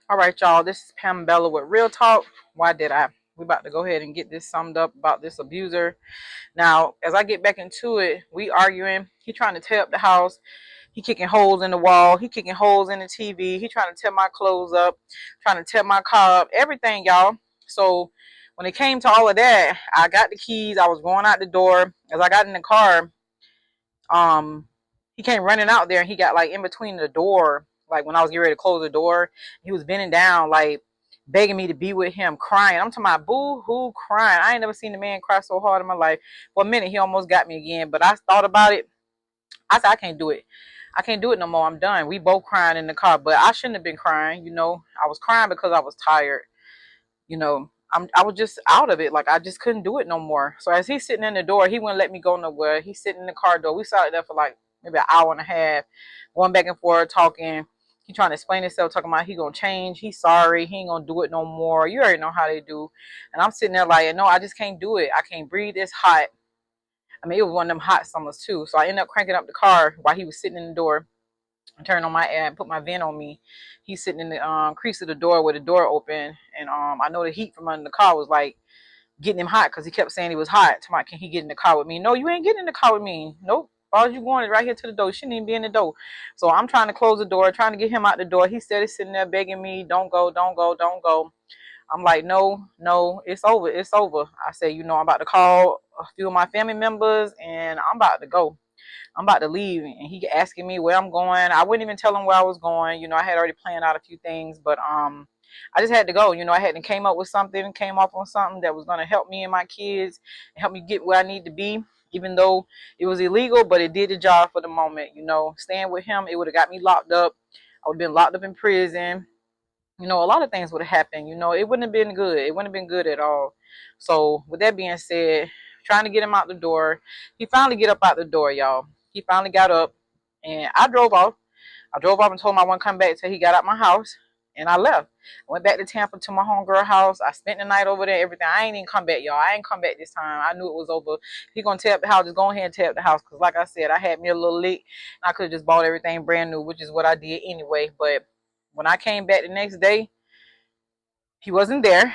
All right, y'all. This is Pambella with Real Talk. Why did I? We about to go ahead and get this summed up about this abuser. Now, as I get back into it, we arguing. He trying to tear up the house. He kicking holes in the wall. He kicking holes in the TV. He trying to tear my clothes up. Trying to tear my car up. Everything, y'all. So when it came to all of that, I got the keys. I was going out the door. As I got in the car, um he came running out there and he got like in between the door, like when I was getting ready to close the door. He was bending down, like begging me to be with him, crying. I'm talking about boo hoo crying. I ain't never seen a man cry so hard in my life. For a minute he almost got me again, but I thought about it. I said I can't do it. I can't do it no more. I'm done. We both crying in the car, but I shouldn't have been crying. I was crying because I was tired. I was just out of it. Like I just couldn't do it no more. So as he's sitting in the door, he wouldn't let me go nowhere. He's sitting in the car door. We sat there for like maybe an hour and a half, going back and forth, talking. He trying to explain himself, talking about he gonna change. He's sorry. He ain't gonna do it no more. You already know how they do. And I'm sitting there like, no, I just can't do it. I can't breathe. It's hot. I mean, it was one of them hot summers too. So I ended up cranking up the car while he was sitting in the door. I turned on my air and put my vent on me. He's sitting in the crease of the door with the door open, and I know the heat from under the car was like getting him hot because he kept saying he was hot. Tomorrow, can he get in the car with me? No, you ain't getting in the car with me. Nope. All you going is right here to the door. You shouldn't even be in the door. So I'm trying to close the door, trying to get him out the door. He said he's sitting there begging me, don't go, don't go, don't go. I'm like, no, no, it's over. It's over. I said, I'm about to call a few of my family members and I'm about to go. I'm about to leave. And he asking me where I'm going. I wouldn't even tell him where I was going. I had already planned out a few things, but I just had to go. I hadn't came up with something, came off on something that was going to help me and my kids, and help me get where I need to be. Even though it was illegal, but it did the job for the moment. Staying with him, it would have got me locked up. I would have been locked up in prison. A lot of things would have happened. It wouldn't have been good. It wouldn't have been good at all. So with that being said, trying to get him out the door. He finally get up out the door, y'all. He finally got up and I drove off. I drove off and told him I wouldn't come back till he got out my house. And I left. I went back to Tampa to my homegirl house. I spent the night over there, everything. I ain't even come back, y'all. I ain't come back this time. I knew it was over. If he gonna tear up the house, just go ahead and tear up the house. Because like I said, I had me a little lick. And I could have just bought everything brand new, which is what I did anyway. But when I came back the next day, he wasn't there.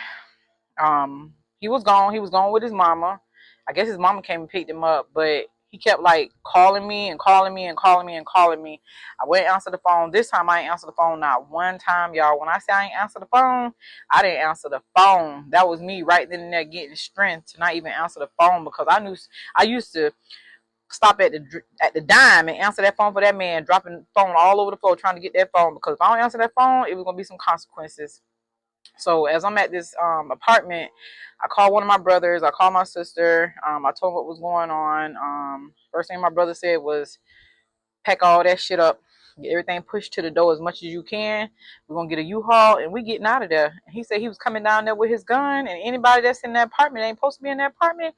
He was gone. He was gone with his mama. I guess his mama came and picked him up, but he kept like calling me and calling me and calling me and calling me. I wouldn't answer the phone. This time I ain't answer the phone not one time, y'all. When I say I ain't answer the phone, I didn't answer the phone. That was me right then and there getting strength to not even answer the phone because I used to stop at the dime and answer that phone for that man, dropping the phone all over the floor trying to get that phone because if I don't answer that phone, it was gonna be some consequences. So as I'm at this apartment, I called one of my brothers. I called my sister. I told them what was going on. First thing my brother said was, pack all that shit up. Get everything pushed to the door as much as you can. We're going to get a U-Haul and we getting out of there. He said he was coming down there with his gun and anybody that's in that apartment ain't supposed to be in that apartment.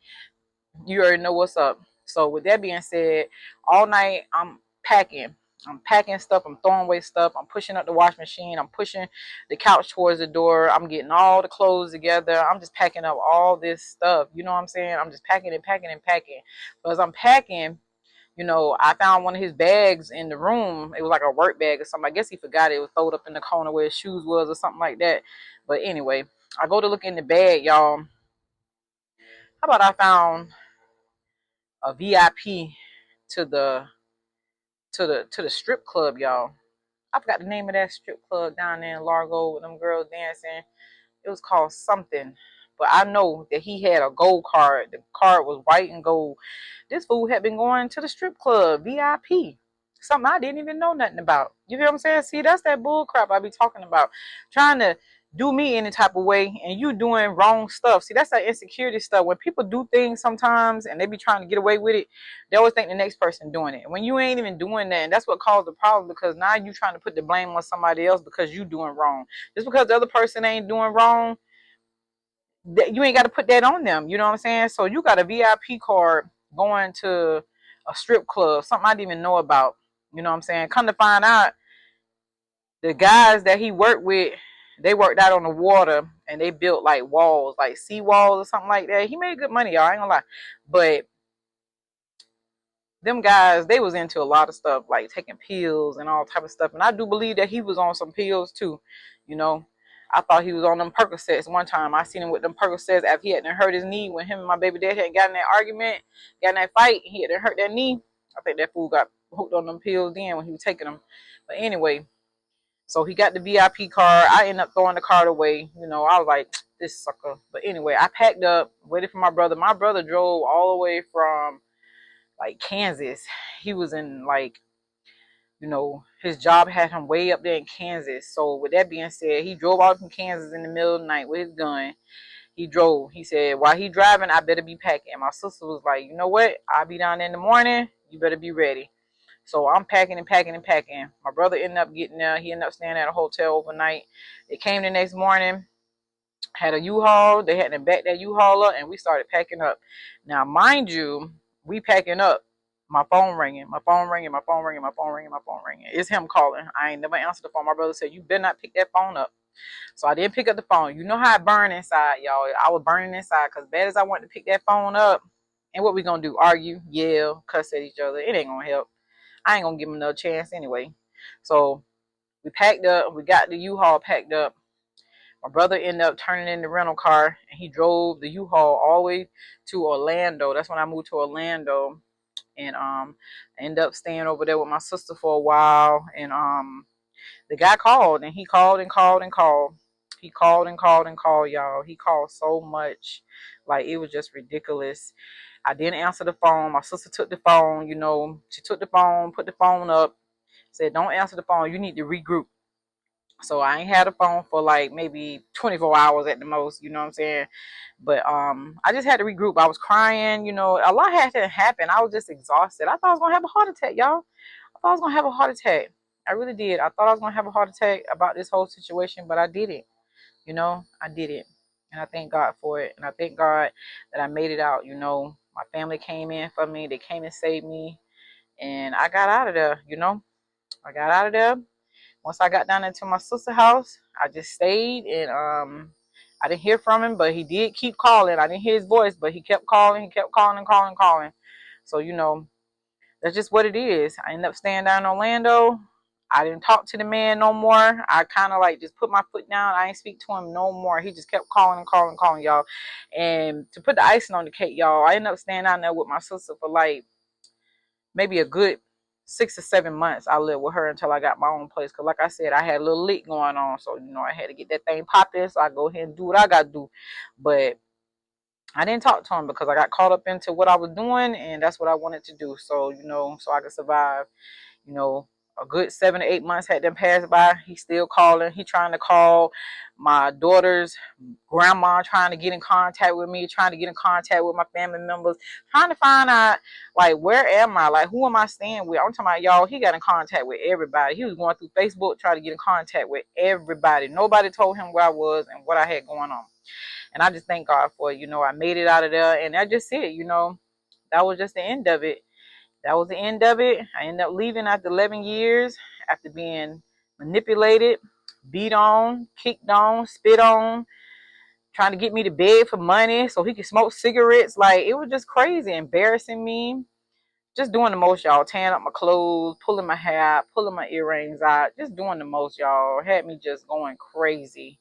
You already know what's up. So with that being said, all night I'm packing. I'm packing stuff. I'm throwing away stuff. I'm pushing up the wash machine. I'm pushing the couch towards the door. I'm getting all the clothes together. I'm just packing up all this stuff. You know what I'm saying? I'm just packing and packing and packing. So as I'm packing, I found one of his bags in the room. It was like a work bag or something. I guess he forgot it was thrown up in the corner where his shoes was or something like that. But anyway, I go to look in the bag, y'all. How about I found a VIP to the strip club, y'all. I forgot the name of that strip club down there in Largo with them girls dancing. It was called something. But I know that he had a gold card. The card was white and gold. This fool had been going to the strip club, VIP. Something I didn't even know nothing about. You feel what I'm saying? See, that's that bull crap I be talking about. Trying to do me any type of way and you doing wrong stuff. See, that's that insecurity stuff. When people do things sometimes and they be trying to get away with it, they always think the next person doing it. When you ain't even doing that, and that's what caused the problem because now you trying to put the blame on somebody else because you doing wrong. Just because the other person ain't doing wrong, you ain't got to put that on them. You know what I'm saying? So you got a VIP card going to a strip club, something I didn't even know about. You know what I'm saying? Come to find out, the guys that he worked with, they worked out on the water and they built like walls, like sea walls or something like that. He made good money, y'all. I ain't gonna lie. But them guys, they was into a lot of stuff, like taking pills and all type of stuff. And I do believe that he was on some pills too, you know. I thought he was on them Percocets one time. I seen him with them Percocets after he had hurt his knee when him and my baby dad had gotten in that argument, got in that fight. He had hurt that knee. I think that fool got hooked on them pills then when he was taking them. But anyway, so he got the VIP card. I ended up throwing the card away. You know, I was like, this sucker. But anyway, I packed up, waited for my brother. My brother drove all the way from like Kansas. He was in like, you know, his job had him way up there in Kansas. So with that being said, he drove out from Kansas in the middle of the night with his gun. He drove. He said, while he driving, I better be packing. My sister was like, you know what? I'll be down in the morning. You better be ready. So I'm packing and packing and packing. My brother ended up getting there. He ended up staying at a hotel overnight. They came the next morning, had a U-Haul. They had to back that U-Haul up, and we started packing up. Now, mind you, we packing up. My phone ringing, my phone ringing, my phone ringing, my phone ringing, my phone ringing. It's him calling. I ain't never answered the phone. My brother said, you better not pick that phone up. So I didn't pick up the phone. You know how I burn inside, y'all. I was burning inside because bad as I wanted to pick that phone up. And what we going to do? Argue, yell, cuss at each other. It ain't going to help. I ain't going to give him another chance anyway. So we packed up. We got the U-Haul packed up. My brother ended up turning in the rental car, and he drove the U-Haul all the way to Orlando. That's when I moved to Orlando. And I ended up staying over there with my sister for a while. And the guy called, and he called and called and called. He called and called and called, y'all. He called so much. Like, it was just ridiculous. I didn't answer the phone. My sister took the phone, you know. She took the phone, put the phone up, said, don't answer the phone. You need to regroup. So I ain't had a phone for like maybe 24 hours at the most, you know what I'm saying? But I just had to regroup. I was crying, you know. A lot had to happen. I was just exhausted. I thought I was gonna have a heart attack, y'all. I thought I was gonna have a heart attack. I really did. I thought I was gonna have a heart attack about this whole situation, but I didn't. You know, I didn't. And I thank God for it. And I thank God that I made it out, you know. My family came in for me. They came and saved me. And I got out of there, you know. I got out of there. Once I got down into my sister's house, I just stayed, and I didn't hear from him, but he did keep calling. I didn't hear his voice, but he kept calling. He kept calling and calling and calling. So, you know, that's just what it is. I ended up staying down in Orlando. I didn't talk to the man no more. I kind of like just put my foot down. I ain't speak to him no more. He just kept calling and calling and calling, y'all. And to put the icing on the cake, y'all, I ended up staying down there with my sister for like maybe a good 6 or 7 months. I lived with her until I got my own place. Because like I said, I had a little leak going on. So, you know, I had to get that thing popping. So I go ahead and do what I got to do. But I didn't talk to him because I got caught up into what I was doing. And that's what I wanted to do. So, you know, so I could survive. You know, a good 7 to 8 months had them passed by. He's still calling. He trying to call my daughter's grandma, trying to get in contact with me, trying to get in contact with my family members, trying to find out, like, where am I? Like, who am I staying with? I'm talking about, y'all, he got in contact with everybody. He was going through Facebook trying to get in contact with everybody. Nobody told him where I was and what I had going on. And I just thank God for it. You know, I made it out of there. And that's just it, you know. That was just the end of it. That was the end of it. I ended up leaving after 11 years, after being manipulated, beat on, kicked on, spit on, trying to get me to beg for money so he could smoke cigarettes. Like, it was just crazy, embarrassing me. Just doing the most, y'all. Tearing up my clothes, pulling my hair out, pulling my earrings out. Just doing the most, y'all. Had me just going crazy.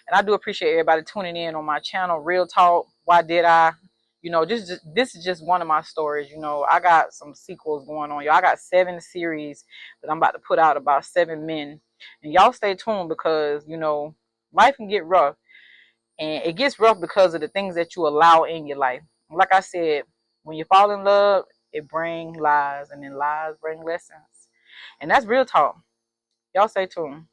And I do appreciate everybody tuning in on my channel, Real Talk. Why Did I? You know, this is just one of my stories. You know, I got some sequels going on, y'all. I got 7 series that I'm about to put out about 7 men. And y'all stay tuned because, you know, life can get rough. And it gets rough because of the things that you allow in your life. Like I said, when you fall in love, it brings lies. And then lies bring lessons. And that's real talk. Y'all stay tuned.